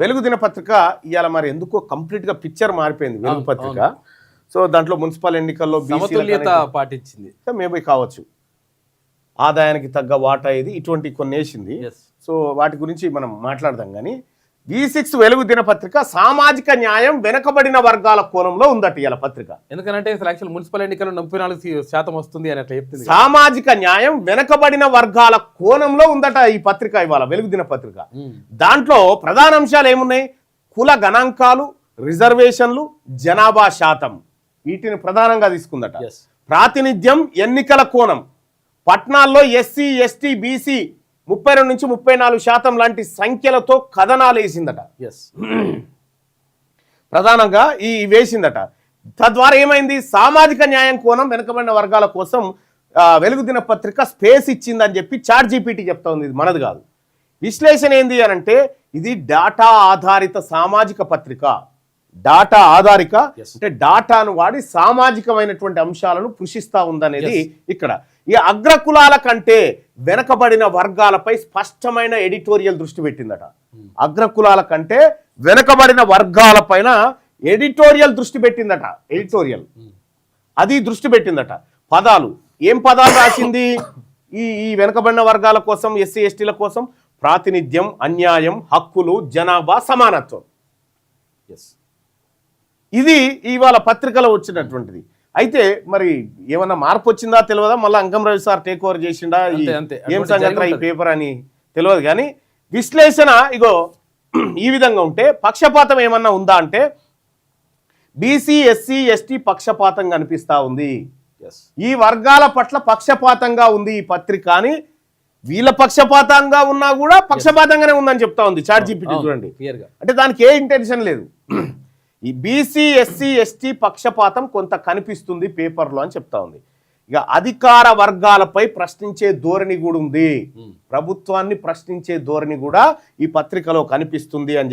వెలుగు దినపత్రిక ఇవాళ మరి ఎందుకో కంప్లీట్ గా పిక్చర్ మారిపోయింది. వెలుగు పత్రిక సో దాంట్లో మున్సిపల్ ఎన్నికల్లో సమతుల్యత పాటించింది మేబీ కావచ్చు, ఆదాయానికి తగ్గ వాటా ఇది ఇటువంటి కొన్ని వేసింది. సో వాటి గురించి మనం మాట్లాడదాం. కానీ V6 వెలుగు దినపత్రిక సామాజిక న్యాయం వెనకబడిన వర్గాల కోణంలో ఉందట ఇవాళ పత్రిక. ఎందుకంటే మున్సిపల్ ఎన్నికల్లో 44% వస్తుంది అని అట్లా చెప్తుంది. సామాజిక న్యాయం వెనకబడిన వర్గాల కోణంలో ఉందట ఈ పత్రిక ఇవాళ వెలుగు దినపత్రిక. దాంట్లో ప్రధాన అంశాలు ఏమున్నాయి? కుల గణాంకాలు, రిజర్వేషన్లు, జనాభా శాతం, వీటిని ప్రధానంగా తీసుకుందట. ప్రాతినిధ్యం, ఎన్నికల కోణం, పట్నాల్లో ఎస్సీ ఎస్టీ బీసీ 32 నుంచి 34% లాంటి సంఖ్యలతో కథనాలు వేసిందట. ప్రధానంగా ఈ వేసిందట. తద్వారా ఏమైంది? సామాజిక న్యాయం కోణం వెనుకబడిన వర్గాల కోసం వెలుగు దినపత్రిక స్పేస్ ఇచ్చిందని చెప్పి ChatGPT చెప్తా ఉంది. ఇది మనది కాదు. విశ్లేషణ ఏంది అనంటే ఇది డాటా ఆధారిత సామాజిక పత్రిక. డాటా ఆధారిక అంటే డాటాను వాడి సామాజికమైనటువంటి అంశాలను కృషిస్తా ఉందనేది ఇక్కడ. ఈ అగ్రకులాల కంటే వెనకబడిన వర్గాలపై స్పష్టమైన ఎడిటోరియల్ దృష్టి పెట్టిందట. అగ్రకులాల కంటే వెనకబడిన వర్గాలపైన ఎడిటోరియల్ దృష్టి పెట్టిందట. ఎడిటోరియల్ అది దృష్టి పెట్టిందట. పదాలు, ఏం పదాలు రాసింది? ఈ వెనకబడిన వర్గాల కోసం, ఎస్సీ ఎస్టీల కోసం ప్రాతినిధ్యం, అన్యాయం, హక్కులు, జనాభా, సమానత్వం. ఇది ఇవాళ పత్రికలో వచ్చినటువంటిది. అయితే మరి ఏమన్నా మార్పు వచ్చిందా తెలియదా? మళ్ళీ అంకం రవి సార్ టేక్ ఓవర్ చేసిండా, ఏం సంగతి ఈ పేపర్ అని తెలియదు. కానీ విశ్లేషణ ఇగో ఈ విధంగా ఉంటే, పక్షపాతం ఏమన్నా ఉందా అంటే బీసీ ఎస్సీ ఎస్టీ పక్షపాతం కనిపిస్తా ఉంది. ఈ వర్గాల పట్ల పక్షపాతంగా ఉంది ఈ పత్రిక అని. వీళ్ళ పక్షపాతంగా ఉన్నా కూడా పక్షపాతంగానే ఉందని చెప్తా ఉంది ChatGPT. చూడండి, అంటే దానికి ఏ ఇంటెన్షన్ లేదు. ఈ బీసీ ఎస్సీ ఎస్టీ పక్షపాతం కొంత కనిపిస్తుంది పేపర్లో అని చెప్తా ఉంది. ఇక అధికార వర్గాలపై ప్రశ్నించే ధోరణి కూడా ఉంది. ప్రభుత్వాన్ని ప్రశ్నించే ధోరణి కూడా ఈ పత్రికలో కనిపిస్తుంది అని చెప్పి